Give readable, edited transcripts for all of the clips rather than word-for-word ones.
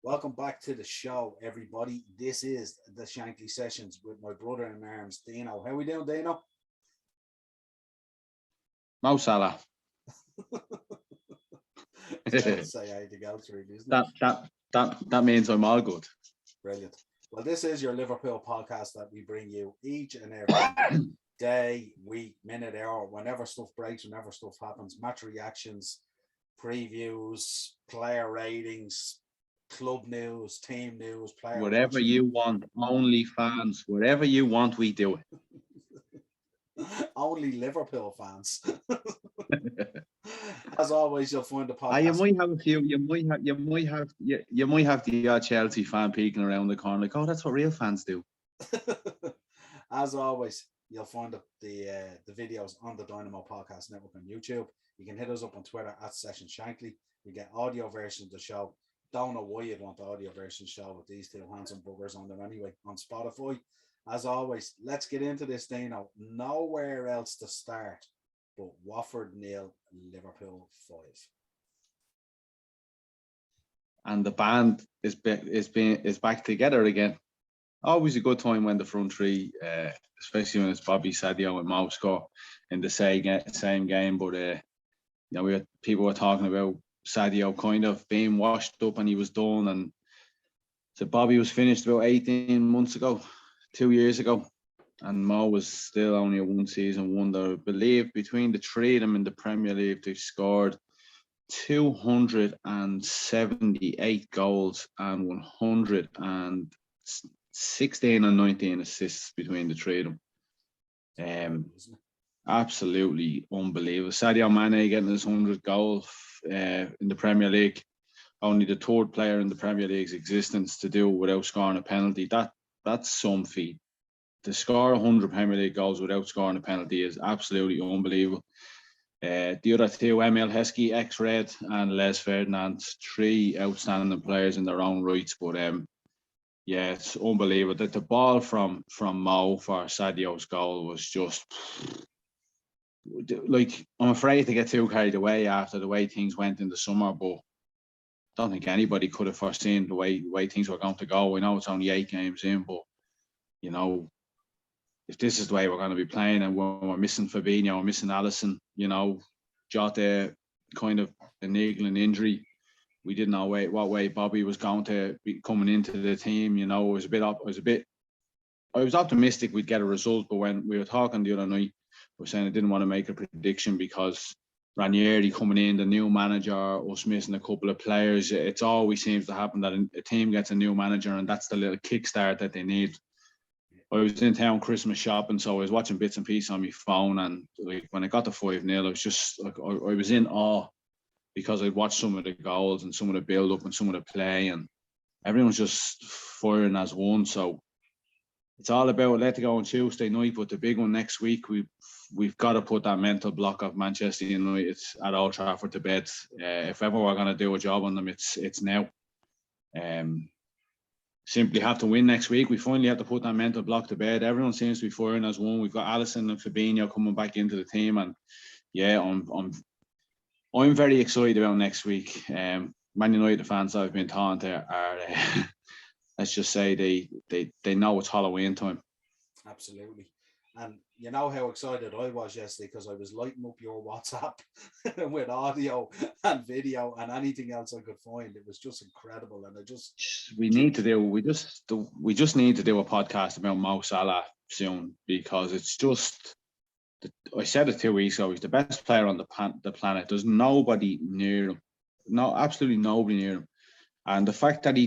Welcome back to the show, everybody. This is the Shankly sessions with my brother in arms, Dino. How we doing, Dino? Mo Salah. It's hard to say anything else, really, isn't it? That means I'm all good. Brilliant. Well, this is your Liverpool podcast that we bring you each and every day, week, minute, hour, whenever stuff breaks, whenever stuff happens, match reactions, previews, player ratings, club news, team news, player whatever watching. you want, only fans, whatever you want, we do it. Only Liverpool fans. As always, you'll find the podcast. You might have a few. You might have the Chelsea fan peeking around the corner, like, oh, that's what real fans do. As always, you'll find the videos on the Dynamo Podcast Network on YouTube. You can hit us up on Twitter at Session Shankly. You get audio versions of the show. Don't know why you'd want the audio version show with these two handsome buggers on there anyway on Spotify. As always, let's get into this, Dino. Nowhere else to start but Watford 0, Liverpool 5. And the band is back together again. Always a good time when the front three, especially when it's Bobby, Sadio, and Mo score in the same game. But people were talking about Sadio kind of being washed up and he was done, and so Bobby was finished about 18 months ago, 2 years ago, and Mo was still only a one season wonder. I believe between the three of them in the Premier League, they've scored 278 goals and 116 and 19 assists between the three of them. Absolutely unbelievable. Sadio Mane getting his 100 goal in the Premier League, only the third player in the Premier League's existence to do it without scoring a penalty. That's some feat. To score 100 Premier League goals without scoring a penalty is absolutely unbelievable. The other two, Emil Heskey, ex-Red, and Les Ferdinand, three outstanding players in their own rights. But it's unbelievable. That the ball from Mo for Sadio's goal was just like, I'm afraid to get too carried away after the way things went in the summer, but I don't think anybody could have foreseen the way things were going to go. I know it's only 8 games in, but if this is the way we're going to be playing, and we're missing Fabinho, we're missing Alisson, Jota kind of a niggling injury. We didn't know what way Bobby was going to be coming into the team. I was optimistic we'd get a result, but when we were talking the other night, we were saying I didn't want to make a prediction because Ranieri coming in, the new manager, us missing a couple of players. It's always seems to happen that a team gets a new manager, and that's the little kickstart that they need. I was in town Christmas shopping, so I was watching bits and pieces on my phone, and like when I got to 5-0, I was just like, I was in awe because I'd watched some of the goals and some of the build up and some of the play, and everyone's just firing as one. So it's all about let it go on Tuesday night, but the big one next week, we've got to put that mental block of Manchester United at Old Trafford to bed. If ever we're going to do a job on them, it's now. Simply have to win next week. We finally have to put that mental block to bed. Everyone seems to be firing as one. We've got Alisson and Fabinho coming back into the team, and I'm very excited about next week. Man United fans I've been talking to are let's just say they know it's Halloween time. Absolutely. And you know how excited I was yesterday because I was lighting up your WhatsApp with audio and video and anything else I could find. It was just incredible, and we just need to do a podcast about Mo Salah soon, because it's just, I said it 2 weeks ago, he's the best player on the planet. There's nobody near him. No, absolutely nobody near him. And the fact that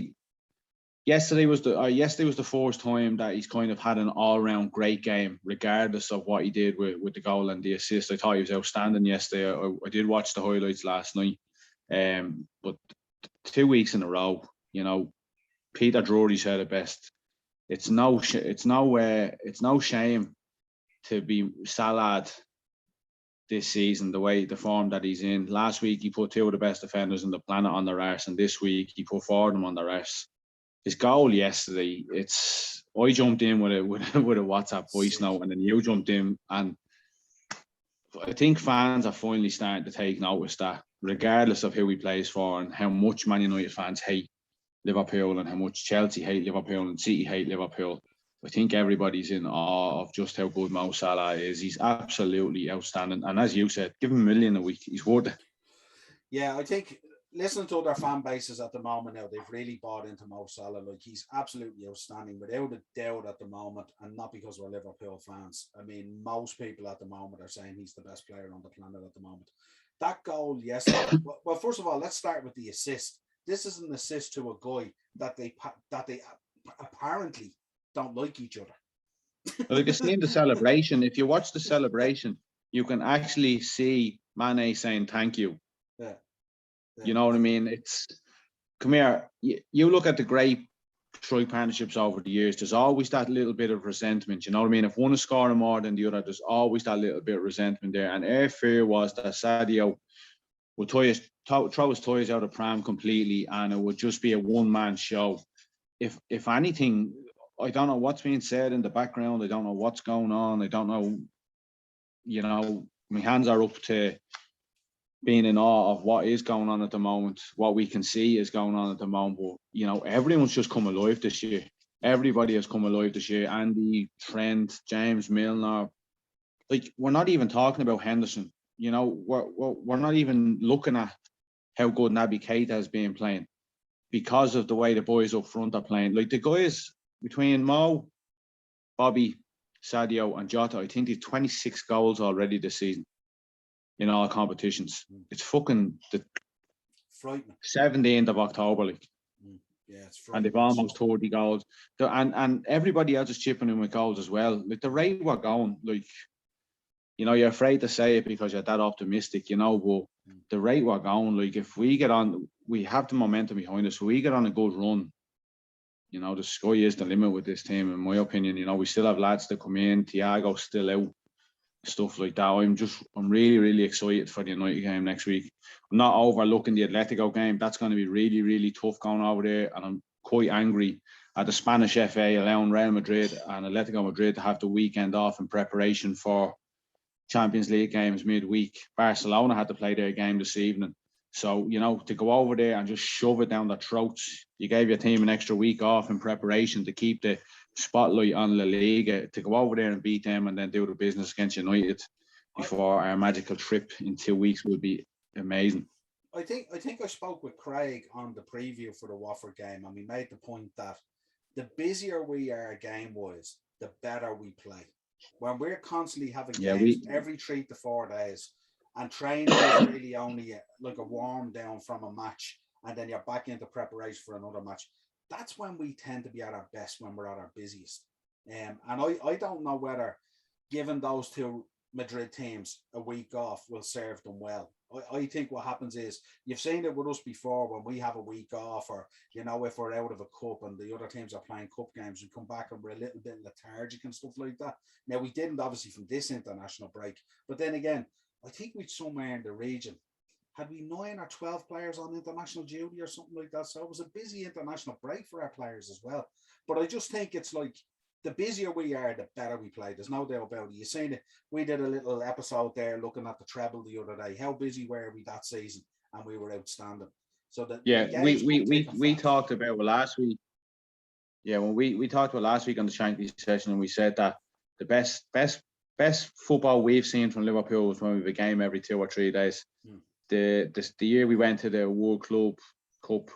yesterday was the first time that he's kind of had an all-round great game, regardless of what he did with the goal and the assist. I thought he was outstanding yesterday. I did watch the highlights last night, but 2 weeks in a row, Peter Drury said it best. It's no shame to be Salah this season, the form that he's in. Last week he put 2 of the best defenders on the planet on their arse, and this week he put 4 of them on their arse. His goal yesterday, I jumped in with a WhatsApp voice note, and then you jumped in, and I think fans are finally starting to take notice that regardless of who he plays for and how much Man United fans hate Liverpool and how much Chelsea hate Liverpool and City hate Liverpool, I think everybody's in awe of just how good Mo Salah is. He's absolutely outstanding. And as you said, give him $1 million a week. He's worth it. Yeah, I think listening to other fan bases at the moment now, they've really bought into Mo Salah. Like, he's absolutely outstanding without a doubt at the moment, and not because we're Liverpool fans. I mean, most people at the moment are saying he's the best player on the planet at the moment. That goal yesterday. Well, first of all, let's start with the assist. This is an assist to a guy that they apparently don't like each other. Well, you can see in the celebration. If you watch the celebration, you can actually see Mane saying thank you. Yeah. You know what I mean? It's, come here. You look at the great strike partnerships over the years. There's always that little bit of resentment. You know what I mean? If one is scoring more than the other, there's always that little bit of resentment there. And our fear was that Sadio would throw his toys out of pram completely, and it would just be a one-man show. If anything, I don't know what's being said in the background. I don't know what's going on. I don't know. You know, my hands are up to being in awe of what is going on at the moment, what we can see is going on at the moment. But, you know, everyone's just come alive this year. Everybody has come alive this year. Andy, Trent, James, Milner. Like, we're not even talking about Henderson. You know, we're not even looking at how good Naby Cater has been playing because of the way the boys up front are playing. Like, the guys between Mo, Bobby, Sadio and Jota, I think they've 26 goals already this season in all competitions. It's fucking the frightening. 17th of October, like. Yeah, it's frightening. And they've almost 30 goals. And everybody else is chipping in with goals as well. Like, the rate we're going, like, you know, you're afraid to say it because you're that optimistic, you know, but the rate we're going, like, if we get on, we have the momentum behind us. If we get on a good run, you know, the sky is the limit with this team, in my opinion. You know, we still have lads that come in, Thiago's still out, stuff like that. I'm really, really excited for the United game next week. I'm not overlooking the Atletico game. That's going to be really, really tough going over there. And I'm quite angry at the Spanish FA allowing Real Madrid and Atletico Madrid to have the weekend off in preparation for Champions League games midweek. Barcelona had to play their game this evening. So, you know, to go over there and just shove it down their throats, you gave your team an extra week off in preparation to keep the spotlight on La Liga, to go over there and beat them and then do the business against United before our magical trip in 2 weeks would be amazing. I think I spoke with Craig on the preview for the Watford game, and we made the point that the busier we are game-wise, the better we play. When we're constantly having games every 3 to 4 days, and training is really only like a warm down from a match, and then you're back into preparation for another match. That's when we tend to be at our best, when we're at our busiest. And I don't know whether giving those two Madrid teams a week off will serve them well. I think what happens is, you've seen it with us before, when we have a week off, or, you know, if we're out of a cup and the other teams are playing cup games, we come back and we're a little bit lethargic and stuff like that. Now, we didn't obviously from this international break, but then again, I think we'd somewhere in the region, had we 9 or 12 players on international duty or something like that. So it was a busy international break for our players as well. But I just think it's like, the busier we are, the better we play. There's no doubt about it. You've seen it. We did a little episode there looking at the treble the other day. How busy were we that season? And we were outstanding. So that we talked about last week. Yeah, when we talked about last week on the Shankly session, and we said that the best football we've seen from Liverpool was when we have a game every 2 or 3 days. The year we went to the World Club Cup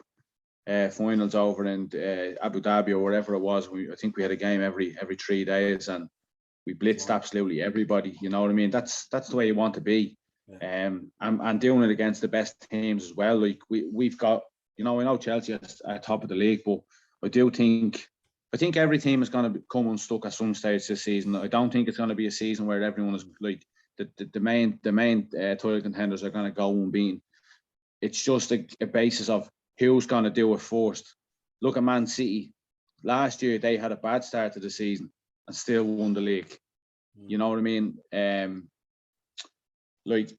finals over in Abu Dhabi or wherever it was, I think we had a game every 3 days, and we blitzed absolutely everybody. You know what I mean? That's the way you want to be. And doing it against the best teams as well. Like, we've got, you know, I know Chelsea at top of the league, but I think every team is going to come unstuck at some stage this season. I don't think it's going to be a season where everyone is like the main title contenders are going to go unbeaten. It's just a basis of who's going to do it first. Look at Man City. Last year, they had a bad start to the season and still won the league. You know what I mean? Like,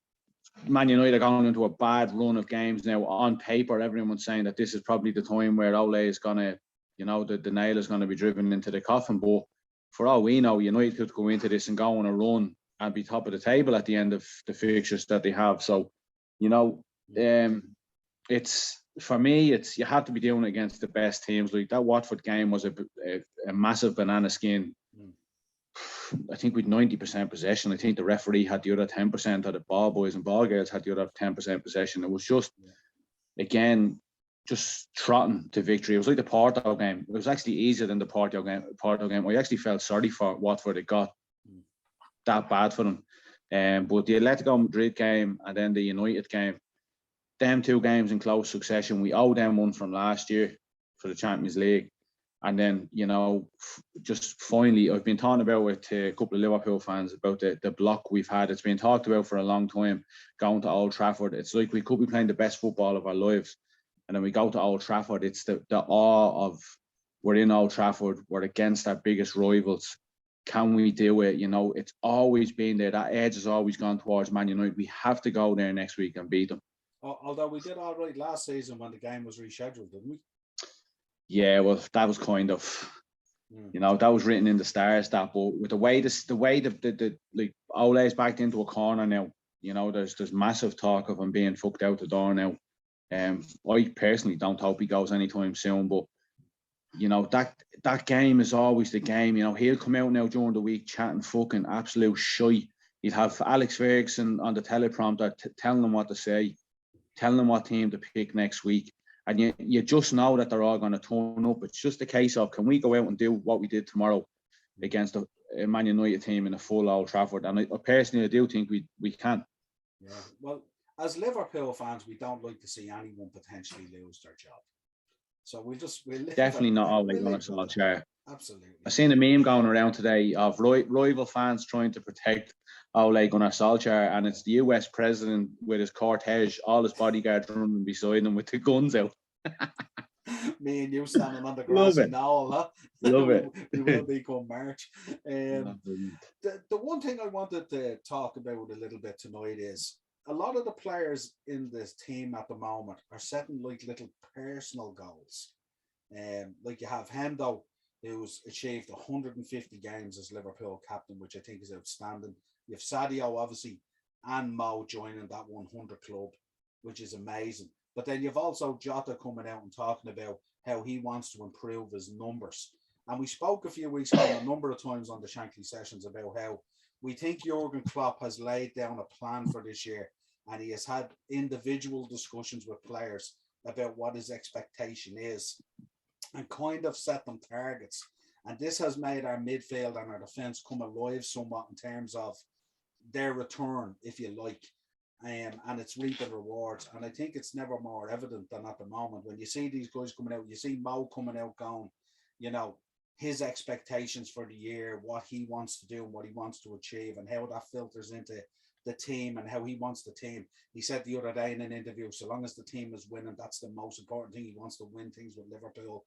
Man United are going into a bad run of games now. On paper, everyone's saying that this is probably the time where Ole is going to, you know, the nail is going to be driven into the coffin. But for all we know, United could go into this and go on a run and be top of the table at the end of the fixtures that they have. So, you know, it's for me, it's you have to be doing it against the best teams. Like that Watford game was a massive banana skin. I think with 90% possession. I think the referee had the other 10%, or the ball boys and ball girls had the other 10% possession. It was just, again, just trotting to victory. It was like the Porto game. It was actually easier than the Porto game. I actually felt sorry for Watford. It got that bad for them. But the Atletico Madrid game and then the United game, them two games in close succession, we owe them one from last year for the Champions League. And then, you know, just finally, I've been talking about with a couple of Liverpool fans about the block we've had. It's been talked about for a long time, going to Old Trafford. It's like we could be playing the best football of our lives. And then we go to Old Trafford. It's the awe of, we're in Old Trafford. We're against our biggest rivals. Can we do it? You know, it's always been there. That edge has always gone towards Man United. We have to go there next week and beat them. Although we did all right last season when the game was rescheduled, didn't we? Yeah, well, that was kind of, you know, that was written in the stars. That, but with the way the like Ole's backed into a corner now, you know, there's massive talk of him being fucked out the door now. I personally don't hope he goes anytime soon, but you know, that game is always the game. You know, he'll come out now during the week chatting fucking absolute shite. He'd have Alex Ferguson on the teleprompter telling them what to say, telling them what team to pick next week. And you just know that they're all going to turn up. It's just a case of, can we go out and do what we did tomorrow against a Man United team in a full Old Trafford? And I personally do think we can. Yeah. Well, as Liverpool fans, we don't like to see anyone potentially lose their job. So we'll definitely not Ole Gunnar Solskjaer. Absolutely. I seen a meme going around today of rival fans trying to protect Ole Gunnar Solskjaer, and it's the US president with his cortege, all his bodyguards running beside him with the guns out. Me and you standing on the grass in Niall, huh? Love it. We will be come March. The one thing I wanted to talk about a little bit tonight is a lot of the players in this team at the moment are setting like little personal goals. Like you have Hendo, who's achieved 150 games as Liverpool captain, which I think is outstanding. You have Sadio, obviously, and Mo joining that 100 club, which is amazing. But then you've also Jota coming out and talking about how he wants to improve his numbers. And we spoke a few weeks ago a number of times on the Shankly sessions about how we think Jurgen Klopp has laid down a plan for this year, and he has had individual discussions with players about what his expectation is and kind of set them targets. And this has made our midfield and our defence come alive somewhat in terms of their return, if you like. And it's reaping rewards. And I think it's never more evident than at the moment. When you see these guys coming out, you see Mo coming out going, you know, his expectations for the year, what he wants to do and what he wants to achieve, and how that filters into the team and how he wants the team. He said the other day in an interview, so long as the team is winning, that's the most important thing. He wants to win things with Liverpool.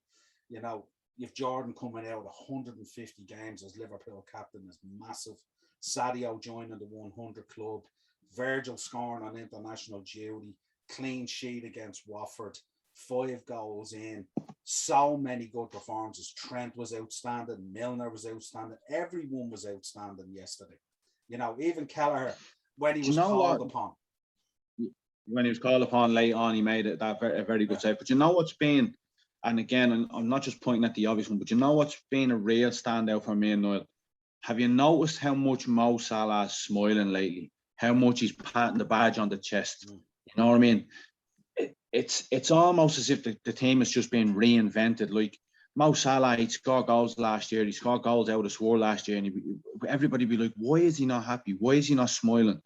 You know, you've Jordan coming out 150 games as Liverpool captain is massive. Sadio joining the 100 club. Virgil scoring on international duty. Clean sheet against Watford. 5 goals in. So many good performances. Trent was outstanding. Milner was outstanding. Everyone was outstanding yesterday. You know, even Kelleher, when he was called upon. When he was called upon late on, he made it a very good save. But you know what's been, and again, I'm not just pointing at the obvious one, but you know what's been a real standout for me and Niall? Have you noticed how much Mo Salah is smiling lately? How much he's patting the badge on the chest? You know what I mean? It's almost as if the team has just been reinvented. Like Mo Salah, he scored goals last year. He scored goals out of this world last year. And everybody be like, why is he not happy? Why is he not smiling?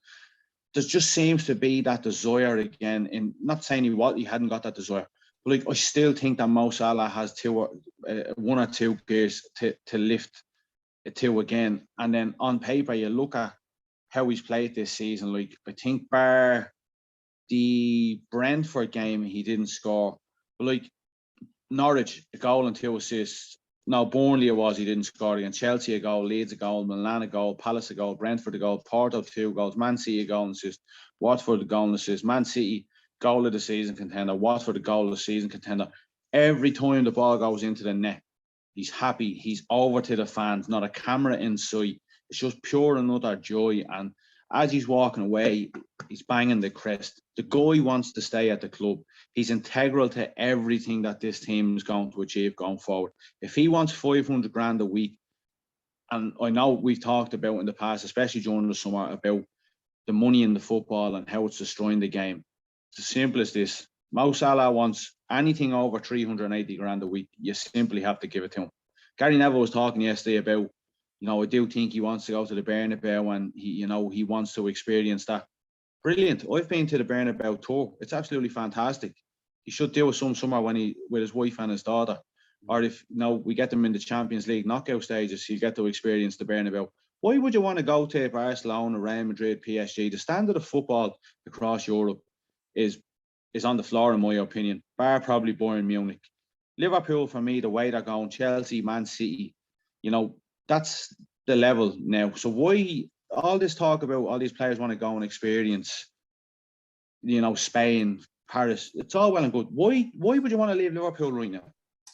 There just seems to be that desire again. In not saying he hadn't got that desire, but like I still think that Mo Salah has one or two gears to lift it to again. And then on paper, you look at how he's played this season. Like I think bar the Brentford game, he didn't score. But like Norwich, a goal and 2 assists. No, Burnley he didn't score against. Chelsea a goal, Leeds a goal, Milan a goal, Palace a goal, Brentford a goal, Porto 2 goals, Man City a goal and assist, Watford a goal and assist, Man City goal of the season contender, Watford a goal of the season contender. Every time the ball goes into the net, he's happy. He's over to the fans, not a camera in sight. It's just pure and utter joy. And as he's walking away, he's banging the crest. The guy wants to stay at the club. He's integral to everything that this team is going to achieve going forward. If he wants 500 grand a week, and I know we've talked about in the past, especially during the summer, about the money in the football and how it's destroying the game. It's as simple as this. Mo Salah wants anything over 380 grand a week. You simply have to give it to him. Gary Neville was talking yesterday about, I do think he wants to go to the Bernabeu and he wants to experience that. Brilliant. I've been to the Bernabeu tour. It's absolutely fantastic. He should do it some summer with his wife and his daughter. Or if we get them in the Champions League knockout stages, you get to experience the Bernabeu. Why would you want to go to Barcelona, Real Madrid, PSG? The standard of football across Europe is on the floor, in my opinion. Bar probably Bayern Munich. Liverpool, for me, the way they're going, Chelsea, Man City, that's the level now. So why all this talk about all these players want to go and experience, Spain, Paris? It's all well and good. Why would you want to leave Liverpool right now?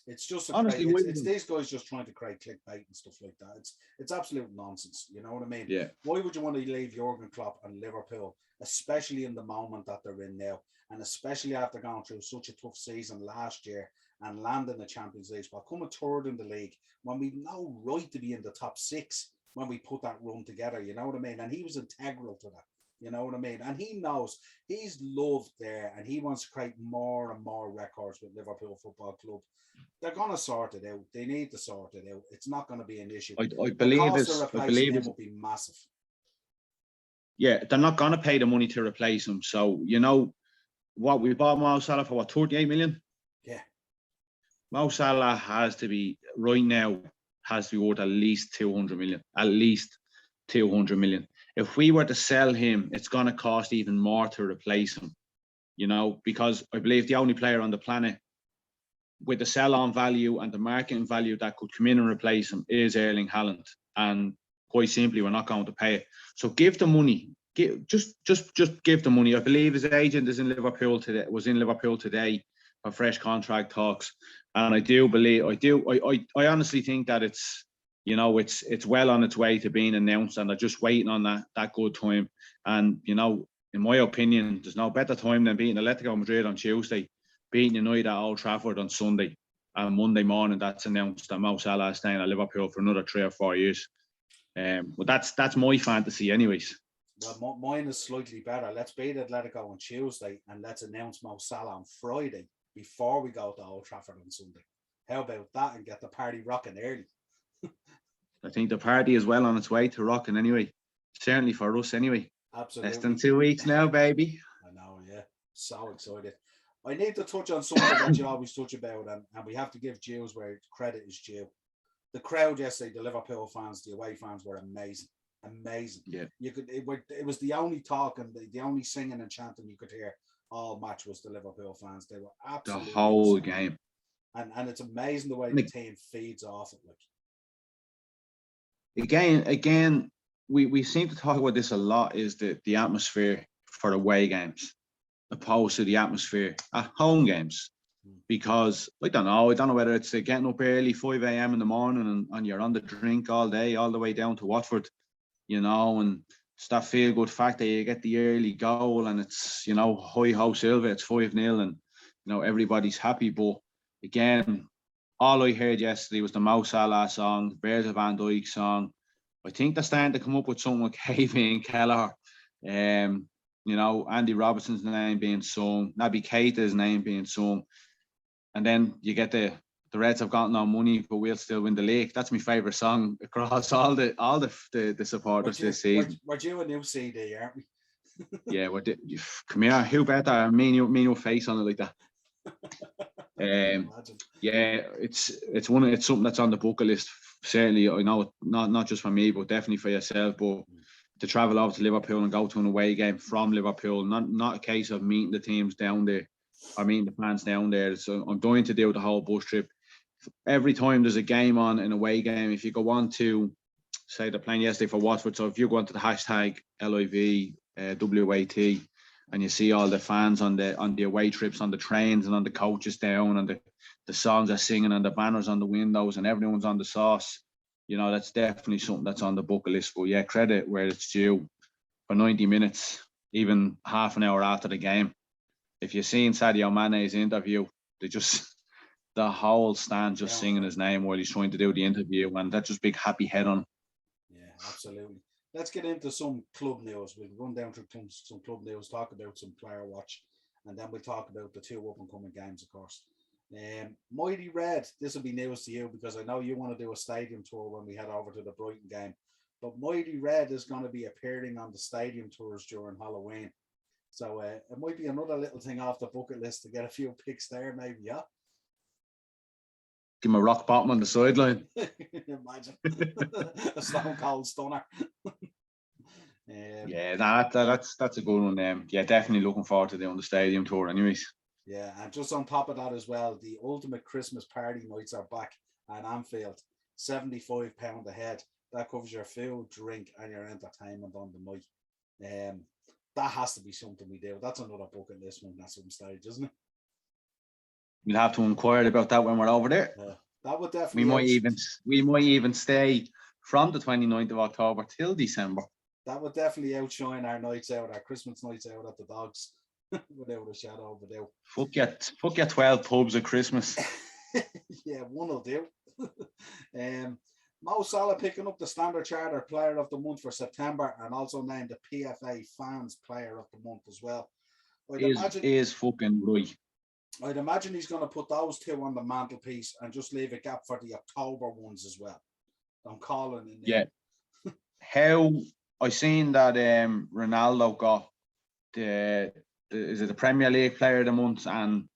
It's just honestly, it's these guys just trying to create clickbait and stuff like that. It's absolute nonsense. You know what I mean? Yeah. Why would you want to leave Jurgen Klopp and Liverpool, especially in the moment that they're in now, and especially after going through such a tough season last year and landing the Champions League spot, coming third in the league when we no right to be in the top 6 when we put that run together. You know what I mean? And he was integral to that. You know what I mean? And he knows he's loved there, and he wants to create more and more records with Liverpool Football Club. They're going to sort it out. They need to sort it out. It's not going to be an issue. I believe it will be massive. Yeah, they're not going to pay the money to replace him. So, what we bought Mo Salah for, 38 million? Yeah. Mo Salah has to be worth at least 200 million. At least 200 million. If we were to sell him, it's going to cost even more to replace him. Because I believe the only player on the planet with the sell-on value and the marketing value that could come in and replace him is Erling Haaland. And quite simply, we're not going to pay it. So give the money. Just give the money. I believe his agent was in Liverpool today for fresh contract talks. And I honestly think that it's well on its way to being announced, and they're just waiting on that good time. And, in my opinion, there's no better time than beating Atletico Madrid on Tuesday, beating United at Old Trafford on Sunday, and Monday morning that's announced that Mo Salah is staying at Liverpool for another 3 or 4 years. But that's my fantasy anyways. Well, mine is slightly better. Let's beat Atletico on Tuesday and let's announce Mo Salah on Friday before we go to Old Trafford on Sunday. How about that, and get the party rocking early? I think the party is well on its way to rocking anyway. Certainly for us anyway. Absolutely. Less than 2 weeks now, baby. I know, yeah. So excited. I need to touch on something that you always touch about, and we have to give dues where credit is due. The crowd yesterday, the Liverpool fans, the away fans, were amazing. Amazing. Yeah. It was the only talk and the only singing and chanting you could hear all match was the Liverpool fans. They were absolutely the whole insane. game. And it's amazing the way the team feeds off it. Again, we seem to talk about this a lot, is the atmosphere for away games opposed to the atmosphere at home games. Because I don't know whether it's getting up early, 5 a.m. in the morning, and you're on the drink all day, all the way down to Watford, and it's that feel good factor. You get the early goal and it's, hi ho Silva, it's 5-0 and, everybody's happy. But again, all I heard yesterday was the Mo Salah song, the Virgil van Dijk song. I think they're starting to come up with something like Havey and Keller. Andy Robertson's name being sung, Naby Cater's name being sung. And then you get the Reds have got no money, but we'll still win the league. That's my favourite song across all the supporters this season. We're due a new CD, aren't we? Yeah, come here. Who better? Me and your face on it like that. Yeah, it's something that's on the bucket list. Certainly, I know not just for me, but definitely for yourself. But to travel over to Liverpool and go to an away game from Liverpool, not a case of meeting the teams down there. I mean the fans down there. So I'm going to do the whole bus trip. Every time there's a game on, an away game, if you go on to, say, they're playing yesterday for Watford, so if you go onto the hashtag LIV WAT and you see all the fans on the away trips, on the trains and on the coaches down, and the songs are singing and the banners on the windows and everyone's on the sauce, that's definitely something that's on the bucket list. But yeah, credit where it's due. For 90 minutes, even half an hour after the game, if you've seen Sadio Mane's interview, the whole stand just singing his name while he's trying to do the interview, and that's just big happy head on. Yeah, absolutely. Let's get into some club news. We'll run down through some club news, talk about some player watch, and then we'll talk about the 2 up-and-coming games, of course. Mighty Red, this will be news to you because I know you want to do a stadium tour when we head over to the Brighton game. But Mighty Red is going to be appearing on the stadium tours during Halloween. So it might be another little thing off the bucket list to get a few picks there, maybe, yeah? Give him a rock bottom on the sideline. Imagine. A stone cold stunner. Yeah, that's a good one. Yeah, definitely looking forward to doing the stadium tour anyways. Yeah, and just on top of that as well, the ultimate Christmas party nights are back at Anfield. £75 a head. That covers your food, drink, and your entertainment on the night. That has to be something we do. That's another bucket list one at some stage, isn't it? We'll have to inquire about that when we're over there. That would definitely. We might even stay from the 29th of October till December. That would definitely outshine our nights out, our Christmas nights out at the Dogs, without a shadow of a doubt. Fuck your 12 pubs at Christmas. Yeah, one will do. Mo Salah picking up the Standard Charter Player of the Month for September and also named the PFA Fans Player of the Month as well. Is fucking right. I'd imagine he's going to put those 2 on the mantelpiece and just leave a gap for the October ones as well. I'm calling it. Yeah. How I seen that Ronaldo got the Premier League Player of the Month, and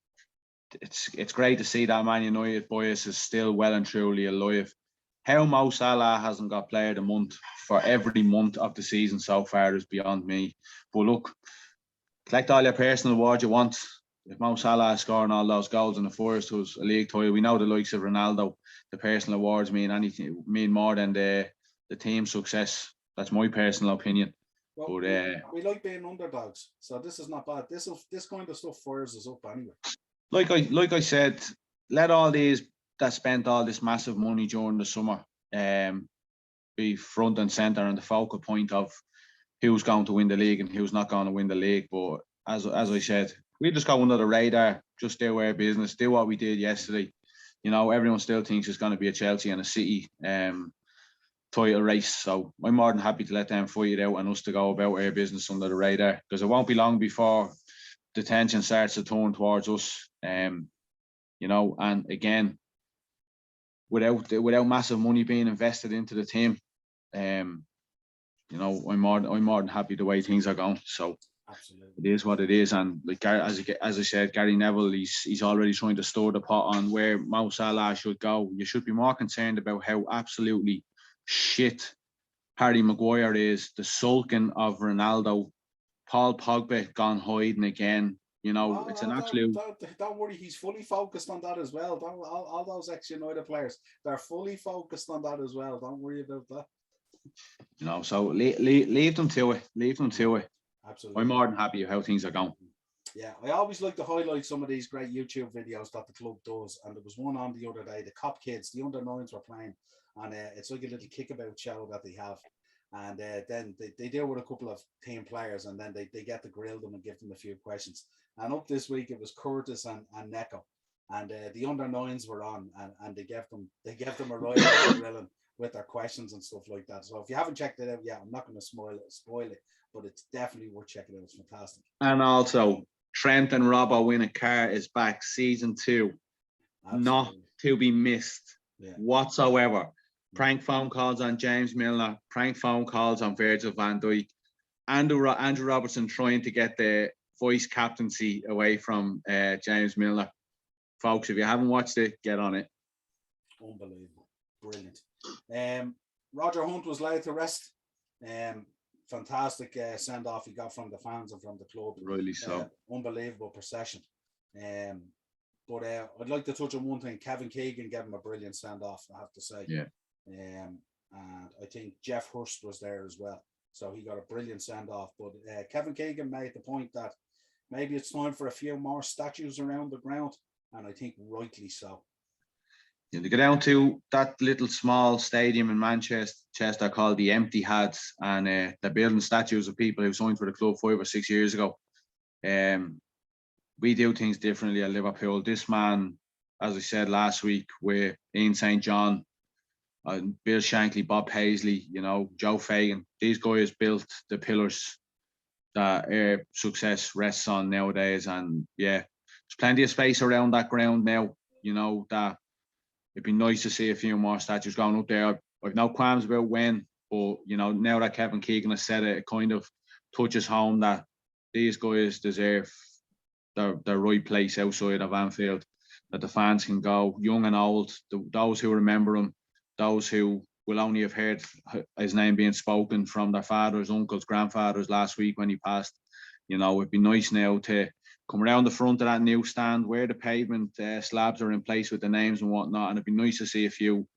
it's great to see that Man United bias is still well and truly alive. How Mo Salah hasn't got Player of the Month for every month of the season so far is beyond me. But look, collect all your personal awards you want. If Mo Salah is scoring all those goals in the first was a league title, we know the likes of Ronaldo, the personal awards mean more than the team success. That's my personal opinion. Well, but we like being underdogs, so this is not bad. This kind of stuff fires us up anyway. Like I said, let all these that spent all this massive money during the summer be front and centre and the focal point of who's going to win the league and who's not going to win the league. But as I said, we just go under the radar, just do our business, do what we did yesterday. You know, everyone still thinks it's going to be a Chelsea and a City title race. So I'm more than happy to let them fight it out and us to go about our business under the radar, because it won't be long before the tension starts to turn towards us. You know, and again, without massive money being invested into the team, you know, I'm more than happy the way things are going. So absolutely, it is what it is. And like as I said, Gary Neville, he's already trying to stir the pot on where Mo Salah should go. You should be more concerned about how absolutely shit Harry Maguire is, the sulking of Ronaldo, Paul Pogba gone hiding again. You know, it's an absolute. Don't worry, he's fully focused on that as well. All those ex-United players, they're fully focused on that as well. Don't worry about that. You know, so leave them to it. Leave them to it. Absolutely. I'm more than happy with how things are going. Yeah, I always like to highlight some of these great YouTube videos that the club does. And there was one on the other day, the Cop Kids, the under-9s were playing. And it's like a little kickabout show that they have. And then they deal with a couple of team players, and then they get to grill them and give them a few questions. And up this week, it was Curtis and Neko. And the under-9s were on, and they gave them a right grilling with their questions and stuff like that. So if you haven't checked it out yet, I'm not going to spoil it, but it's definitely worth checking out. It's fantastic. And also, Trent and Robbo Win a Car is back, season 2. Absolutely. Not to be missed whatsoever. Prank phone calls on James Milner, prank phone calls on Virgil van Dijk, Andrew Robertson trying to get the voice captaincy away from James Milner. Folks, if you haven't watched it, get on it. Unbelievable. Brilliant. Roger Hunt was laid to rest. Fantastic send-off he got from the fans and from the club. Really so. Unbelievable procession. But I'd like to touch on one thing. Kevin Keegan gave him a brilliant send-off, I have to say. Yeah. And I think Jeff Hurst was there as well. So he got a brilliant send-off. But Kevin Keegan made the point that maybe it's time for a few more statues around the ground. And I think rightly so. Yeah, they go down to that little small stadium in Manchester called the Empty Hats, and they're building statues of people who signed for the club 5 or 6 years ago. we do things differently at Liverpool. This man, as I said last week, with Ian St. John, Bill Shankly, Bob Paisley, Joe Fagan, these guys built the pillars that success rests on nowadays. And yeah, there's plenty of space around that ground now. That it'd be nice to see a few more statues going up there. I've no qualms about when, but now that Kevin Keegan has said it, it kind of touches home that these guys deserve their right place outside of Anfield, that the fans can go, young and old, those who remember him, those who will only have heard his name being spoken from their fathers, uncles, grandfathers last week when he passed. It'd be nice now to come around the front of that new stand where the pavement slabs are in place with the names and whatnot, and it'd be nice to see a few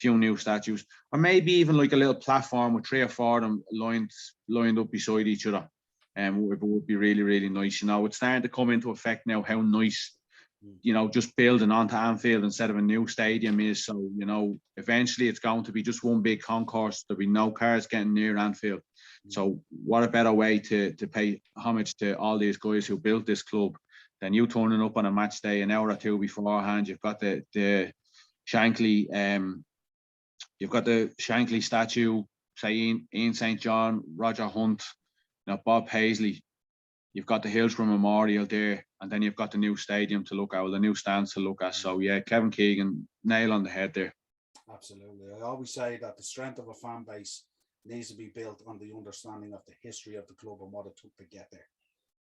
new statues, or maybe even like a little platform with 3 or 4 of them lined up beside each other. It would be really, really nice. It's starting to come into effect now how nice, just building onto Anfield instead of a new stadium is. So, eventually it's going to be just one big concourse. There'll be no cars getting near Anfield. So what a better way to pay homage to all these guys who built this club than you turning up on a match day an hour or two beforehand. You've got the Shankly, statue, say Ian St. John, Roger Hunt, Bob Paisley. You've got the Hillsborough Memorial there, and then you've got the new stadium to look at, or the new stands to look at. So yeah, Kevin Keegan, nail on the head there. Absolutely. I always say that the strength of a fan base needs to be built on the understanding of the history of the club and what it took to get there.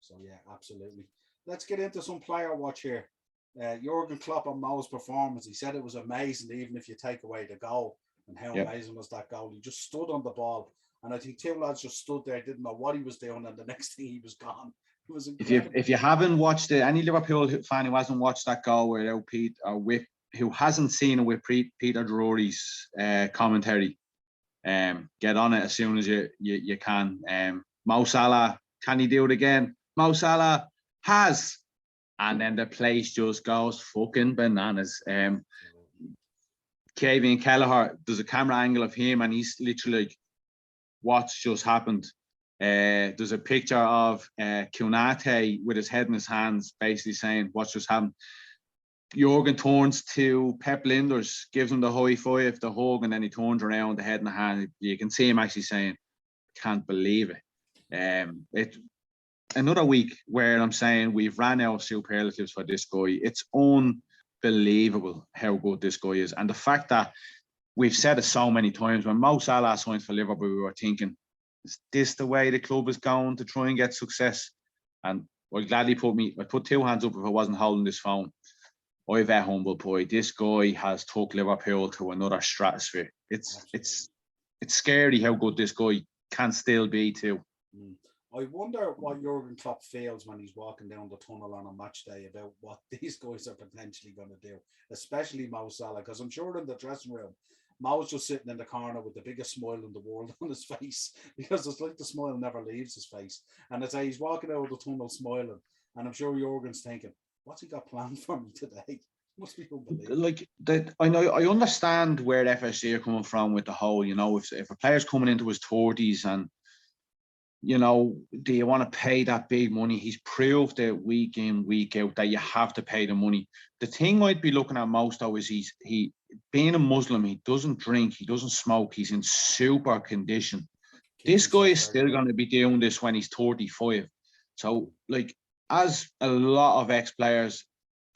So yeah, absolutely. Let's get into some player watch here. Jurgen Klopp on Mo's performance. He said it was amazing, even if you take away the goal. And how amazing was that goal? He just stood on the ball. And I think 2 lads just stood there, didn't know what he was doing, and the next thing he was gone. It was incredible. If you haven't watched it, any Liverpool fan who hasn't watched that goal without Pete, or who hasn't seen it with Peter Drury's commentary, get on it as soon as you can. Mo Salah, can he do it again? Mo Salah has, and then the place just goes fucking bananas. Kevin Kelleher, there's a camera angle of him, and he's literally like, what's just happened? There's a picture of Kunate with his head in his hands, basically saying what's just happened. Jurgen turns to Pep Linders, gives him the high five, the hug, and then he turns around, the head in the hand. You can see him actually saying, "Can't believe it." Another week where I'm saying we've ran out of superlatives for this guy. It's unbelievable how good this guy is, and the fact that we've said it so many times. When Mo Salah signed for Liverpool, we were thinking, is this the way the club is going to try and get success? And I'd gladly put 2 hands up if I wasn't holding this phone. I've a humble boy. This guy has took Liverpool to another stratosphere. It's scary how good this guy can still be too. I wonder what Jurgen Klopp feels when he's walking down the tunnel on a match day about what these guys are potentially going to do, especially Mo Salah, because I'm sure in the dressing room, Mo's just sitting in the corner with the biggest smile in the world on his face, because it's like the smile never leaves his face. And it's like he's walking out of the tunnel smiling, and I'm sure Jurgen's thinking, what's he got planned for me today? Must be unbelievable. Like that, I understand where FSG are coming from with the whole, if a player's coming into his 30s and do you want to pay that big money? He's proved it week in, week out that you have to pay the money. The thing I'd be looking at most though is he being a Muslim, he doesn't drink, he doesn't smoke, he's in super condition. This guy is still going to be doing this when he's 35. So, like, as a lot of ex-players,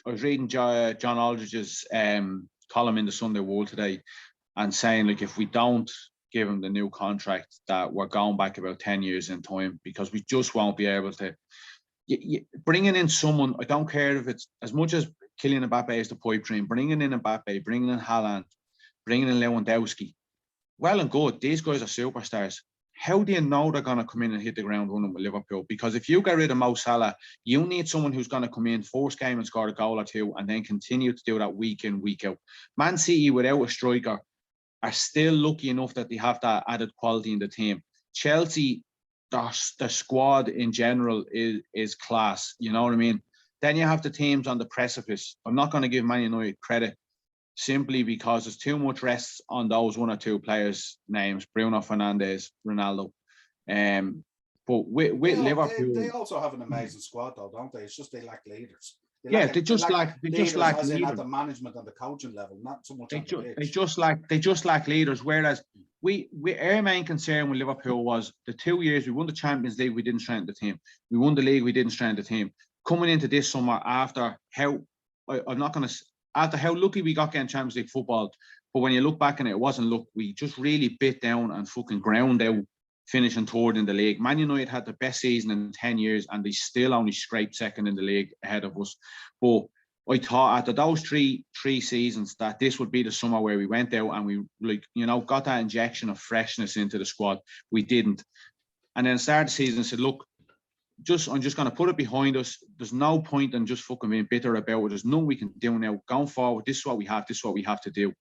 I was reading John Aldridge's column in the Sunday World today and saying, like, if we don't give him the new contract, that we're going back about 10 years in time, because we just won't be able to. Bringing in someone, I don't care if it's as much as Kylian Mbappe is the pipe dream, bringing in Mbappe, bringing in Haaland, bringing in Lewandowski, well and good. These guys are superstars. How do you know they're going to come in and hit the ground running with Liverpool? Because if you get rid of Mo Salah, you need someone who's going to come in, first game and score a goal or two, and then continue to do that week in, week out. Man City, without a striker, are still lucky enough that they have that added quality in the team. Chelsea, their squad in general is class. You know what I mean? Then you have the teams on the precipice. I'm not going to give Man United credit simply because there's too much rest on those 1 or 2 players' names, Bruno Fernandes, Ronaldo. But with They Liverpool, also have an amazing squad, though, don't they? It's just they lack leaders. yeah, they just Leaders, lack as in at leaders. the management and the coaching level, not so much on the They pitch. just lack leaders. Whereas our main concern with Liverpool was the 2 years we won the Champions League, we didn't strengthen the team. We won the league, we didn't strengthen the team. Coming into this summer after how after how lucky we got getting Champions League football, but when you look back on it, it wasn't luck. We just really bit down and fucking ground out, finishing third in the league. Man United had the best season in 10 years, and they still only scraped second in the league ahead of us. But I thought after those three seasons that this would be the summer where we went out and we got that injection of freshness into the squad. We didn't. And then start the season and said, look, I'm just going to put it behind us. There's no point in just fucking being bitter about it. There's nothing we can do now. Going forward, this is what we have. This is what we have to do.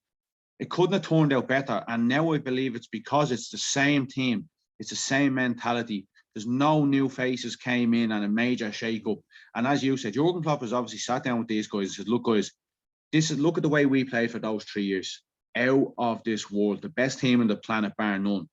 It couldn't have turned out better. And now I believe it's because it's the same team. It's the same mentality. There's no new faces came in and a major shake-up. And as you said, Jurgen Klopp has obviously sat down with these guys and said, look, guys, look at the way we played for those 3 years. Out of this world, the best team on the planet, bar none.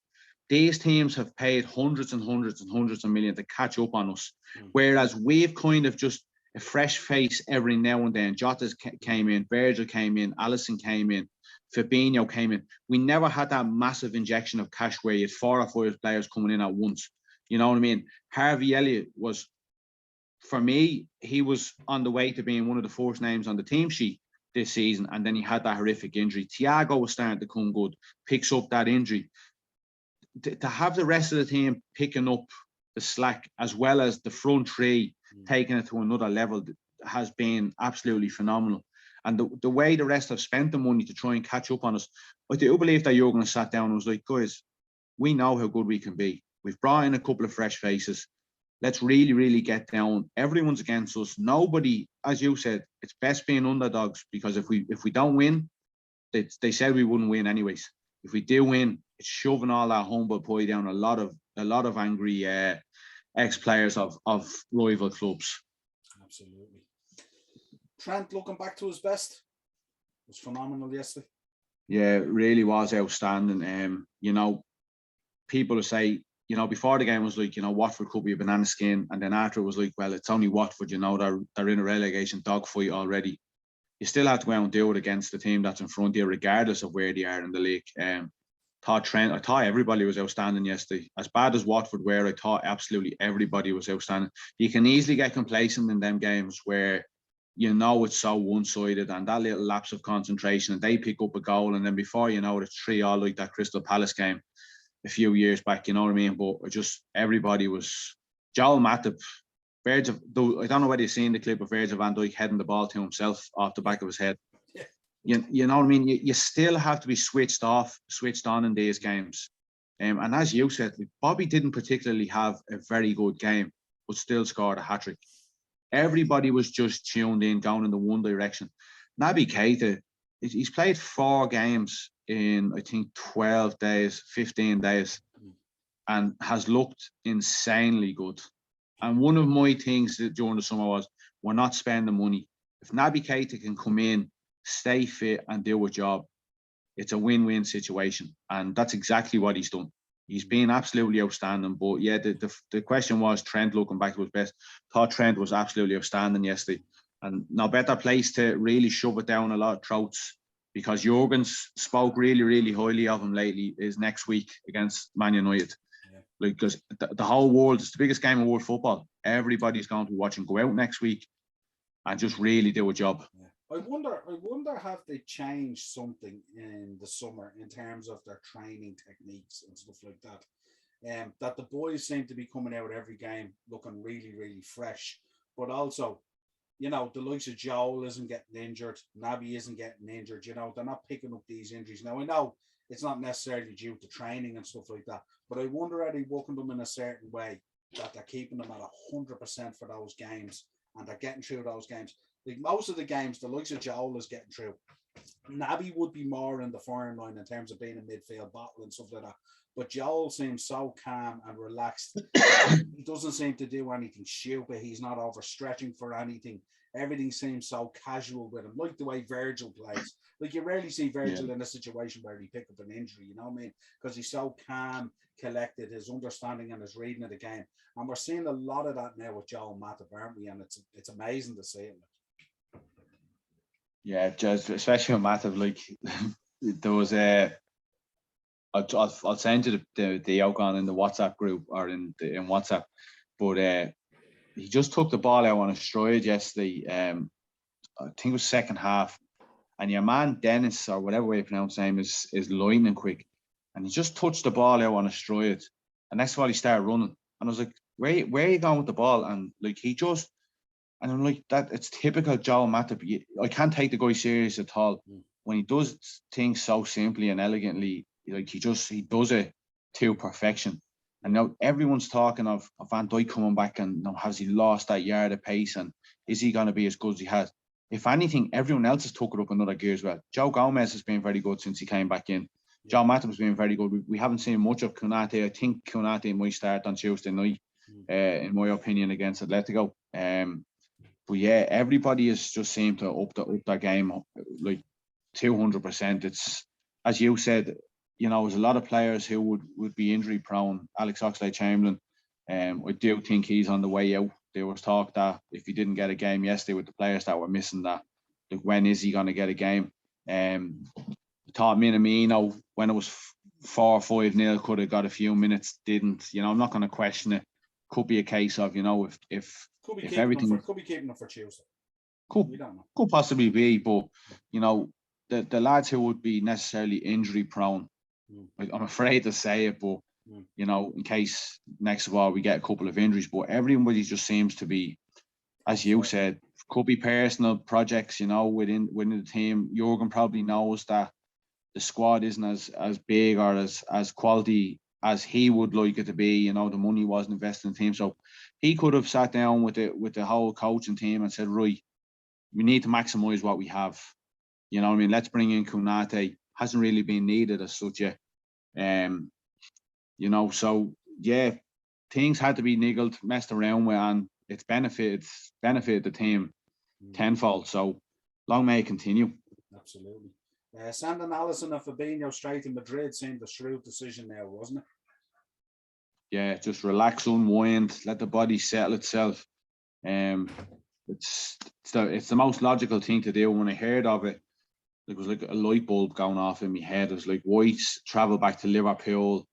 These teams have paid hundreds and hundreds and hundreds of millions to catch up on us. Whereas we've kind of just a fresh face every now and then. Jota came in, Virgil came in, Alisson came in, Fabinho came in. We never had that massive injection of cash where you had 4 or 5 players coming in at once. You know what I mean? Harvey Elliott was, for me, he was on the way to being one of the first names on the team sheet this season, and then he had that horrific injury. Thiago was starting to come good, picks up that injury. To have the rest of the team picking up the slack, as well as the front three taking it to another level, has been absolutely phenomenal. And the way the rest have spent the money to try and catch up on us, I do believe that Jurgen sat down and was like, guys, we know how good we can be. We've brought in a couple of fresh faces. Let's really, really get down. Everyone's against us. Nobody, as you said, it's best being underdogs, because if we don't win, they said we wouldn't win anyways. If we do win, it's shoving all that humble pie down a lot of angry ex-players of rival clubs. Absolutely. Trent looking back to his best was phenomenal yesterday. Yeah, it really was outstanding. People say, before the game was like, Watford could be a banana skin, and then after it was like, well, it's only Watford, they're in a relegation dogfight already. You still have to go out and do it against the team that's in front of you, regardless of where they are in the league. I thought everybody was outstanding yesterday. As bad as Watford were, I thought absolutely everybody was outstanding. You can easily get complacent in them games where it's so one-sided, and that little lapse of concentration, and they pick up a goal, and then before you know it, it's 3-3 like that Crystal Palace game a few years back, you know what I mean? But everybody was Joel Matip. I don't know whether you've seen the clip of Virgil van Dijk heading the ball to himself off the back of his head. You know what I mean? You still have to be switched on in these games. And as you said, Bobby didn't particularly have a very good game, but still scored a hat-trick. Everybody was just tuned in, going in the one direction. Naby Cater, he's played 4 games in, I think, 12 days, 15 days, and has looked insanely good. And one of my things during the summer was, we're not spending money. If Naby Cater can come in, stay fit and do a job, it's a win-win situation. And that's exactly what he's done. He's been absolutely outstanding. But yeah, the question was Trent looking back to his best. Thought Trent was absolutely outstanding yesterday. And no better place to really shove it down a lot of throats, because Jurgen's spoke really, really highly of him lately, is next week against Man United. Because the whole world, it's the biggest game of world football. Everybody's going to watch him go out next week and just really do a job. I wonder have they changed something in the summer in terms of their training techniques and stuff like that. That the boys seem to be coming out every game looking really, really fresh, but also, the likes of Joel isn't getting injured, Naby isn't getting injured. They're not picking up these injuries. Now I know it's not necessarily due to training and stuff like that, but I wonder, are they working them in a certain way that they're keeping them at 100% for those games, and they're getting through those games. Like most of the games, the likes of Joel is getting through Naby would be more in the foreign line in terms of being a midfield bottle and stuff like that. But Joel seems so calm and relaxed. He doesn't seem to do anything stupid. He's not overstretching for anything. Everything seems so casual with him, like the way Virgil plays. Like you rarely see Virgil in a situation where he pick up an injury, you know what I mean? Because he's so calm, collected, his understanding and his reading of the game. And we're seeing a lot of that now with Joel Matip, aren't we? And it's amazing to see it. Yeah, just especially with Matip, like there was I'll send you the outcome in the WhatsApp group or in WhatsApp, but he just took the ball out on a stride yesterday. I think it was second half, and your man Dennis or whatever way you pronounce his name is lightning quick, and he just touched the ball out on a stride, and that's why he started running. And I was like, where are you going with the ball? And like and I'm like, that it's typical Joel Matip. I can't take the guy serious at all. When he does things so simply and elegantly, like he does it to perfection. And now everyone's talking of Van Dijk coming back, and has he lost that yard of pace, and is he going to be as good as he has? If anything, everyone else has took it up another gear as well. Joe Gomez has been very good since he came back in. Joel Matip has been very good. We haven't seen much of Konate. I think Konate might start on Tuesday night, in my opinion, against Atletico. But yeah, everybody has just seemed to up their game like 200%. It's, as you said, there's a lot of players who would be injury prone. Alex Oxlade-Chamberlain, I do think he's on the way out. There was talk that if he didn't get a game yesterday with the players that were missing, that like when is he going to get a game? I thought Minamino, when it was 4-5-0, could have got a few minutes, didn't. I'm not going to question it. Could be a case of, if everything could be keeping them for Tuesday. We don't know. Could possibly be, but the lads who would be necessarily injury prone, I'm afraid to say it, but in case next of all we get a couple of injuries, but everybody just seems to be, as you said, could be personal projects, within the team. Jurgen probably knows that the squad isn't as big or as quality as he would like it to be. The money wasn't invested in the team, so he could have sat down with the whole coaching team and said, right, we need to maximise what we have. Let's bring in Konate. Hasn't really been needed as such yet. So yeah, things had to be niggled, messed around with, and it's benefited the team tenfold. So long may it continue. Absolutely. Sandon Allison and Fabinho straight to Madrid seemed a shrewd decision now, wasn't it? Yeah, just relax, unwind, let the body settle itself. It's the most logical thing to do. When I heard of it, it was like a light bulb going off in my head. It was like, why travel back to Liverpool?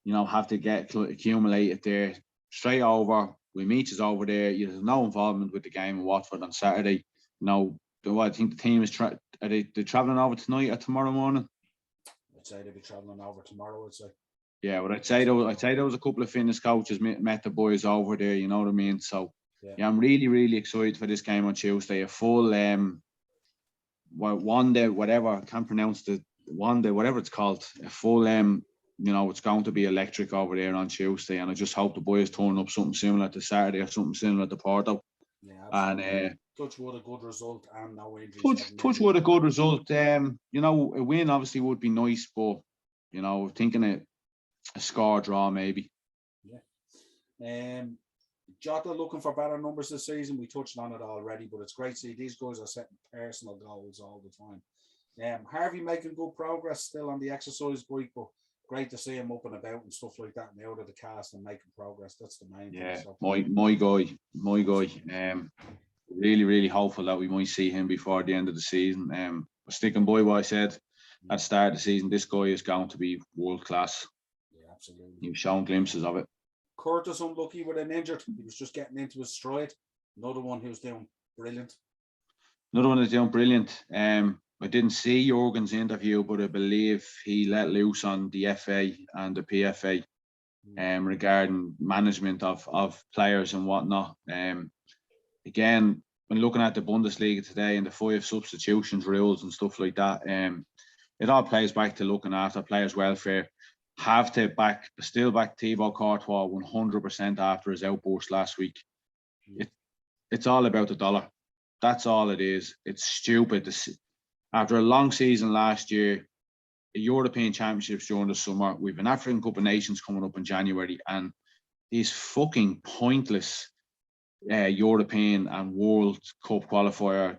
Have to get accumulated there. Straight over, we meet us over there. There's no involvement with the game in Watford on Saturday. I think the team is are they travelling over tonight or tomorrow morning? I'd say they'll be travelling over tomorrow. I'd say. Yeah, but I'd say there was a couple of fitness coaches met the boys over there. You know what I mean? So yeah, I'm really, really excited for this game on Tuesday. A full one day, whatever, I can't pronounce the one day, whatever it's called. A full it's going to be electric over there on Tuesday, and I just hope the boys turn up something similar to Saturday or something similar to Porto. Yeah, absolutely. And touch wood, a good result and no injuries. Touch wood, a good result. A win obviously would be nice, but thinking a score draw maybe. Yeah. Jota looking for better numbers this season. We touched on it already, but it's great to see these guys are setting personal goals all the time. Harvey making good progress still on the exercise bike, but great to see him up and about and stuff like that now to the cast and making progress. That's the main thing. So. My guy. Really, really hopeful that we might see him before the end of the season. Sticking by what I said at the start of the season, this guy is going to be world class. Yeah, absolutely. You've shown glimpses of it. Curtis unlucky with an injured. He was just getting into his stride. Another one who's doing brilliant. I didn't see Jurgen's interview, but I believe he let loose on the FA and the PFA regarding management of players and whatnot. Again, when looking at the Bundesliga today and the 5 substitutions rules and stuff like that, it all plays back to looking after players' welfare. Have to still back Thibaut Courtois 100% after his outburst last week. It's all about the dollar. That's all it is. It's stupid. after a long season last year, the European Championships during the summer, we've an African Cup of Nations coming up in January, and these fucking pointless European and World Cup qualifier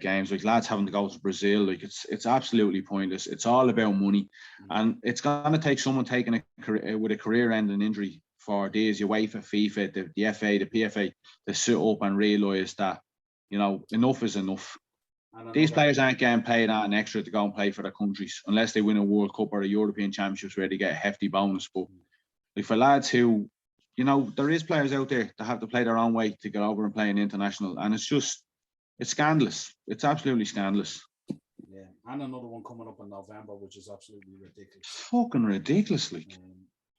games, like lads having to go to Brazil, like it's absolutely pointless. It's all about money, and it's gonna take someone taking with a career-ending injury for days. UEFA, FIFA, the FA, the PFA to sit up and realise that enough is enough. These players aren't getting paid out an extra to go and play for their countries unless they win a World Cup or a European Championships where they get a hefty bonus. But like for lads who, there is players out there that have to play their own way to get over and play an international, and it's scandalous. It's absolutely scandalous. Yeah, and another one coming up in November, which is absolutely ridiculous. Fucking ridiculous, like.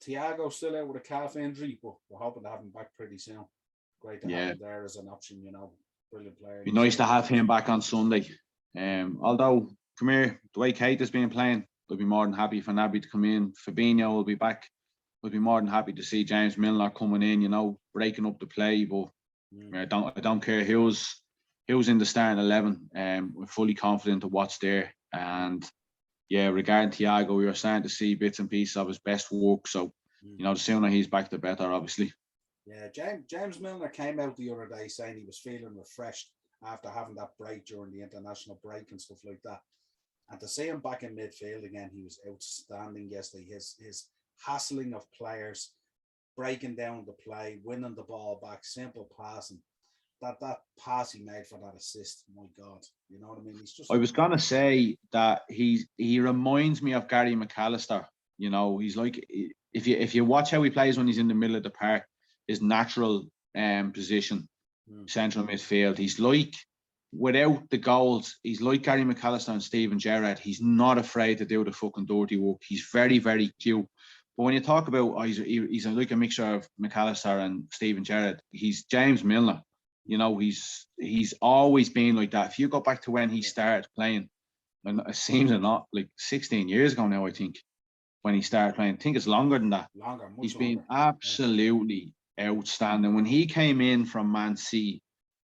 Thiago still out with a calf injury, but we're hoping to have him back pretty soon. Great to have him there as an option, brilliant player. Be nice to have him back on Sunday. Although, come here, the way Cater's been playing, we'll be more than happy for Naby to come in. Fabinho will be back. We'll be more than happy to see James Milner coming in, breaking up the play. But I don't care who's in the starting 11. We're fully confident of what's there. And yeah, regarding Thiago, we were starting to see bits and pieces of his best work. So, the sooner he's back, the better, obviously. Yeah, James Milner came out the other day saying he was feeling refreshed after having that break during the international break and stuff like that. And to see him back in midfield again, he was outstanding yesterday. His hassling of players, breaking down the play, winning the ball back, simple passing. That pass he made for that assist, my God, you know what I mean? I was gonna say that he reminds me of Gary McAllister. He's like, if you watch how he plays when he's in the middle of the park, his natural position, central midfield, he's like, without the goals, he's like Gary McAllister and Steven Gerrard. He's not afraid to do the fucking dirty work. He's very, very cute. But when you talk about he's like a mixture of McAllister and Steven Gerrard, he's James Milner. He's always been like that. If you go back to when he started playing, and it seems or not, like 16 years ago now, I think, when he started playing. I think it's longer than that. He's been absolutely outstanding. When he came in from Man City,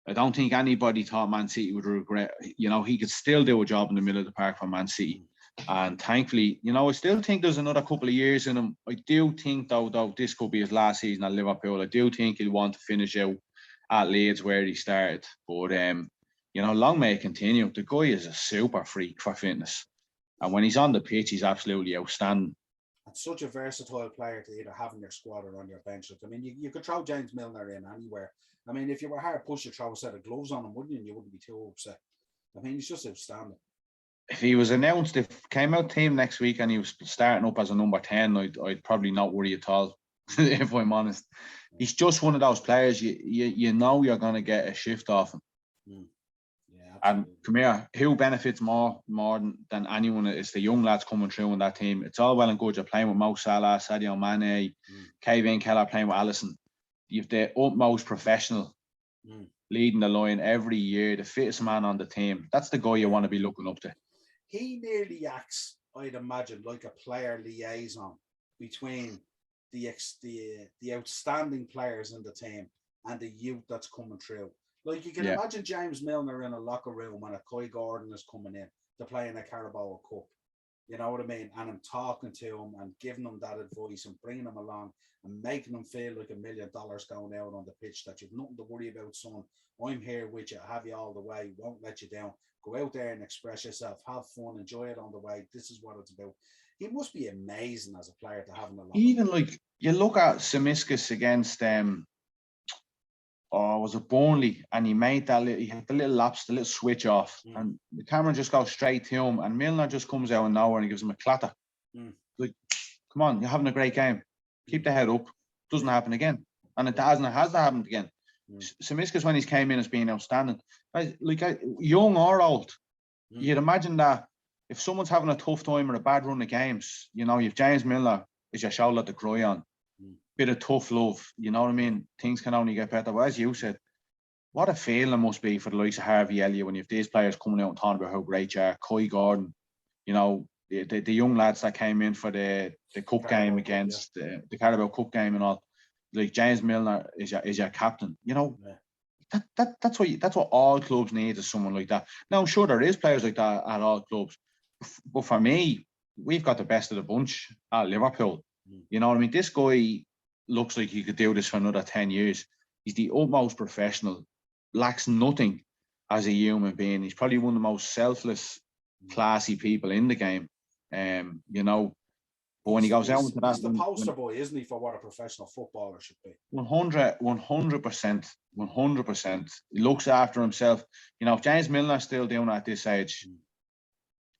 I don't think anybody thought Man City would regret. He could still do a job in the middle of the park for Man City. And thankfully, I still think there's another couple of years in him. I do think, though this could be his last season at Liverpool. I do think he'll want to finish out at Leeds where he started. But, long may it continue. The guy is a super freak for fitness. And when he's on the pitch, he's absolutely outstanding. And such a versatile player to either have in your squad or on your bench. I mean, you could throw James Milner in anywhere. I mean, if you were hard pushed, you'd throw a set of gloves on him, wouldn't you? And you wouldn't be too upset. I mean, he's just outstanding. If he was announced, if came out team next week and he was starting up as a number 10, I'd probably not worry at all, if I'm honest. He's just one of those players, you know you're going to get a shift off him. Yeah, and come here, who benefits more than anyone is the young lads coming through in that team. It's all well and good you're playing with Mo Salah, Sadio Mane, Kevin Keller playing with Alisson. You've the utmost professional leading the line every year, the fittest man on the team. That's the guy you want to be looking up to. He nearly acts, I'd imagine, like a player liaison between the outstanding players in the team and the youth that's coming through. Like, you can imagine James Milner in a locker room when a Kai Gordon is coming in to play in a Carabao Cup. You know what I mean? And I'm talking to him and giving him that advice and bringing him along and making him feel like $1 million going out on the pitch, that you've nothing to worry about, son. I'm here with you. I have you all the way. Won't let you down. Go out there and express yourself. Have fun. Enjoy it on the way. This is what it's about. He must be amazing as a player to have him along. Even like, you look at Simiskis against was it Burnley, and he made that he had the little lapse, the little switch off, and the camera just goes straight to him, and Milner just comes out of nowhere and he gives him a clatter. Like, come on, you're having a great game. Keep the head up. Doesn't happen again, and it hasn't happened again. Simiskis, when he's came in, has been outstanding. Like, young or old, you'd imagine that if someone's having a tough time or a bad run of games, you've James Milner is your shoulder to cry on. Bit of tough love, you know what I mean? Things can only get better. But as you said, what a feeling it must be for the likes of Harvey Elliott when you have these players coming out and talking about how great you are. Kai Gordon, the young lads that came in for the cup game against the Carabao Cup game and all. Like, James Milner is your captain. that's what all clubs need, is someone like that. Now, sure, there is players like that at all clubs, but for me, we've got the best of the bunch at Liverpool. You know what I mean? This guy looks like he could do this for another 10 years. He's the utmost professional, lacks nothing as a human being. He's probably one of the most selfless, classy people in the game. You know, but when he goes out into that, he's the poster boy, isn't he, for what a professional footballer should be? 100%. He looks after himself. You know, if James Milner's still doing it at this age,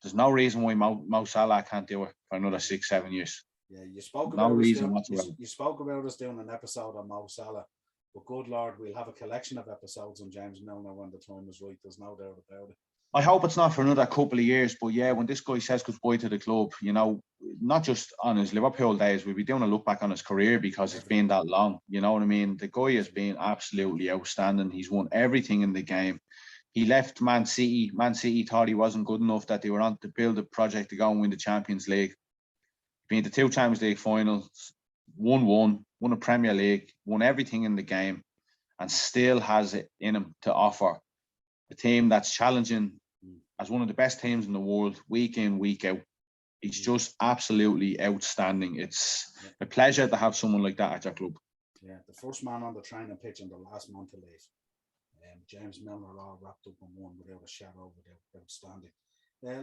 there's no reason why Mo Salah can't do it for another 6-7 years. Yeah, you spoke no about reason whatsoever. You spoke about us doing an episode on Mo Salah, but good Lord, we'll have a collection of episodes on James Milner when the time is right. There's no doubt about it. I hope it's not for another couple of years, but yeah, when this guy says goodbye to the club, you know, not just on his Liverpool days, we'll be doing a look back on his career, because it's been that long. You know what I mean? The guy has been absolutely outstanding. He's won everything in the game. He left Man City. Man City thought he wasn't good enough, that they were on to build a project to go and win the Champions League. Been to 2 Champions League finals, won a Premier League, won everything in the game, and still has it in him to offer a team that's challenging as one of the best teams in the world, week in, week out. He's just absolutely outstanding. It's a pleasure to have someone like that at your club. Yeah, the first man on the training pitch and the last man to leave. James Milner all wrapped up in one without a shadow, without outstanding.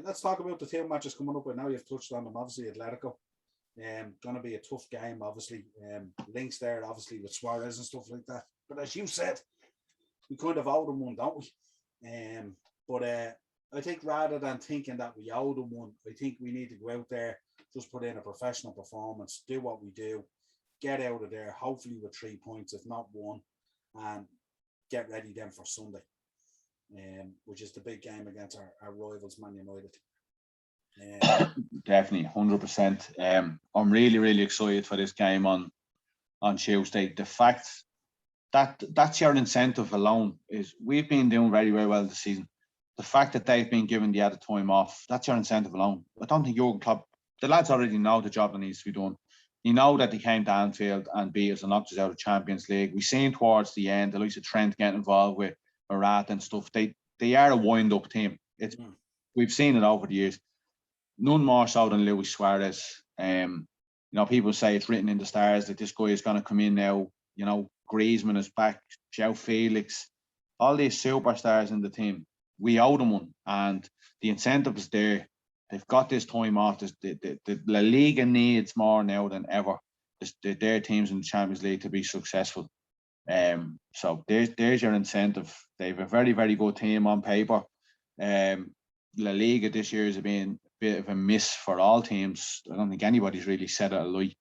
Let's talk about the 2 matches coming up. But now you've touched on them, obviously, Atletico. Going to be a tough game, obviously. Links there, obviously, with Suarez and stuff like that. But as you said, we kind of owe them one, don't we? But I think rather than thinking that we owe them one, I think we need to go out there, just put in a professional performance, do what we do, get out of there, hopefully with 3 points, if not 1, and get ready then for Sunday, which is the big game against our rivals, Man United. Definitely, 100%. I'm really, really excited for this game on Tuesday. The fact that that's your incentive alone is, we've been doing very, very well this season. The fact that they've been given the added time off, that's your incentive alone. I don't think Jurgen Klopp, the lads already know the job that needs to be done. You know that they came to Anfield and beat us and knocked us out of Champions League. We've seen towards the end, the likes of Trent getting involved with Barat and stuff. They are a wind-up team. We've seen it over the years. None more so than Luis Suarez. You know, people say it's written in the stars that this guy is going to come in now. You know, Griezmann is back, João Felix, all these superstars in the team. We owe them one, and the incentive is there. They've got this time off. The La Liga needs more now than ever their teams in the Champions League to be successful. So there's your incentive. They have a very, very good team on paper. La Liga this year has been a bit of a miss for all teams. I don't think anybody's really said it alike.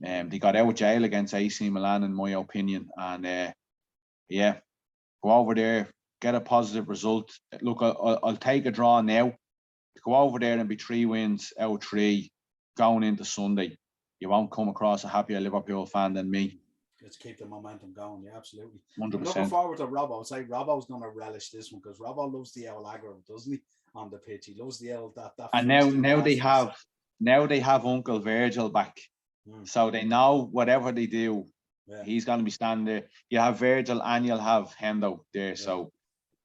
They got out of jail against AC Milan, in my opinion, and yeah, go over there, get a positive result. Look, I'll take a draw now. Go over there and be 3 wins out of 3 going into Sunday. You won't come across a happier Liverpool fan than me. Let's keep the momentum going. Yeah, absolutely. 100%. I'm looking forward to Robbo. I'd say Robbo's going to relish this one, because Robbo loves the El aggro, doesn't he? On the pitch, he loves the El that. And now they have Uncle Virgil back, so they know whatever they do, he's going to be standing there. You have Virgil and you'll have Hendo there. Yeah. So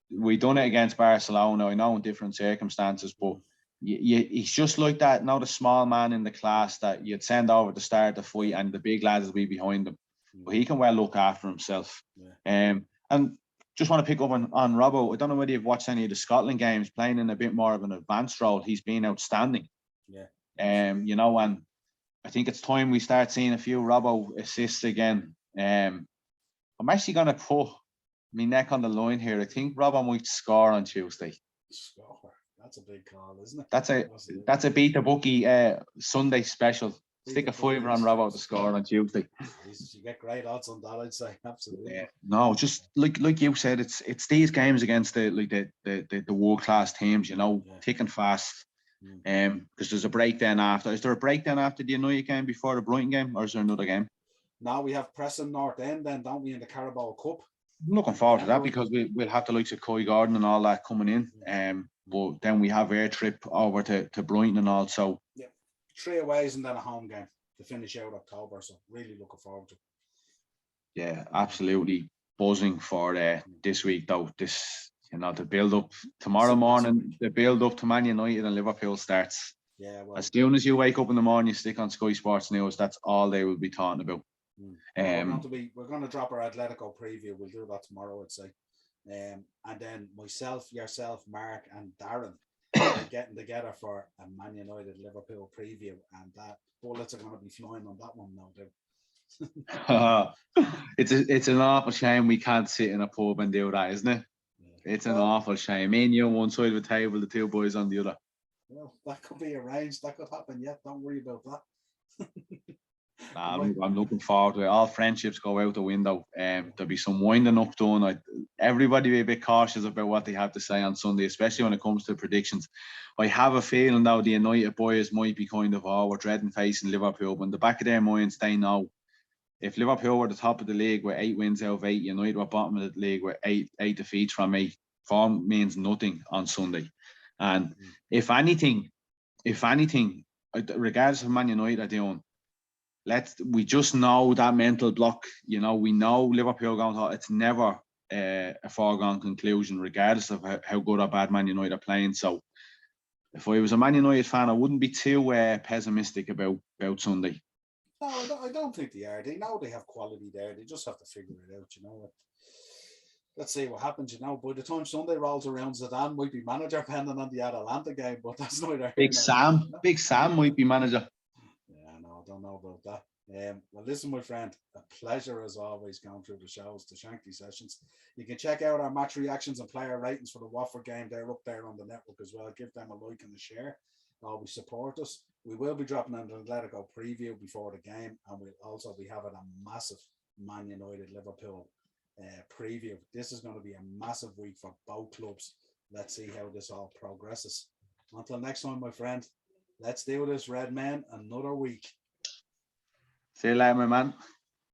we done it against Barcelona. I know in different circumstances, but he's just like that. Now the small man in the class that you'd send over to start the fight, and the big lads will be behind him. But he can well look after himself. And just want to pick up on Robbo. I don't know whether you've watched any of the Scotland games, playing in a bit more of an advanced role. He's been outstanding. You know, and I think it's time we start seeing a few Robbo assists again. I'm actually going to put my neck on the line here. I think Robbo might score on Tuesday. Score? That's a big call, isn't it? That's a beat the bookie Sunday special. Stick a fiver on Robbo to score on Tuesday. You get great odds on that, I'd say. Absolutely. Yeah. No, just like you said, it's these games against the world class teams, you know, thick and fast. Because there's a break then after. Is there a break then after the United game before the Brighton game, or is there another game? Now we have Preston North End, then, don't we, in the Carabao Cup? I'm looking forward to that, because we'll have the likes of Coy Gordon and all that coming in. But then we have air trip over to Brighton and all. So 3 aways and then a home game to finish out October. So really looking forward to it. Yeah, absolutely. buzzing for this week, though. This, the build up tomorrow morning, the build up to Man United and Liverpool starts. Yeah, well, as soon as you wake up in the morning, you stick on Sky Sports News. That's all they will be talking about. We're going to drop our Atletico preview. We'll do that tomorrow, I'd say. And then myself, yourself, Mark, and Darren are getting together for a Man United Liverpool preview, and that bullets are going to be flying on that one now, dude. It's an awful shame we can't sit in a pub and do that, isn't it? Yeah. It's an awful shame. Me and you on one side of the table, the two boys on the other. Well, that could be arranged. That could happen. Yeah, don't worry about that. I'm looking forward to it. All friendships go out the window. There'll be some winding up done. Everybody be a bit cautious about what they have to say on Sunday, especially when it comes to predictions. I have a feeling now the United boys might be kind of, we're dreading facing Liverpool. But in the back of their minds, they know if Liverpool were the top of the league with 8 wins out of 8, United were bottom of the league with 8 defeats from 8. Form means nothing on Sunday. And if anything, regardless of Man United are doing, we just know that mental block. We know Liverpool going to, it's never a foregone conclusion, regardless of how good or bad Man United are playing. So if I was a Man United fan, I wouldn't be too pessimistic about Sunday. No, I don't think they are. They know they have quality there. They just have to figure it out, Let's see what happens, By the time Sunday rolls around, Zidane might be manager, depending on the Atalanta game, but that's neither Big Sam. Big Sam might be manager. Yeah, no, I don't know about that. Well, listen, my friend, a pleasure as always going through the shows, the Shankly sessions. You can check out our match reactions and player ratings for the Watford game. They're up there on the network as well. Give them a like and a share. Always support us. We will be dropping an Atletico preview before the game, and we'll also be having a massive Man United Liverpool preview. This is going to be a massive week for both clubs. Let's see how this all progresses. Until next time, my friend, let's do this, Red Man, another week. See you later, my man.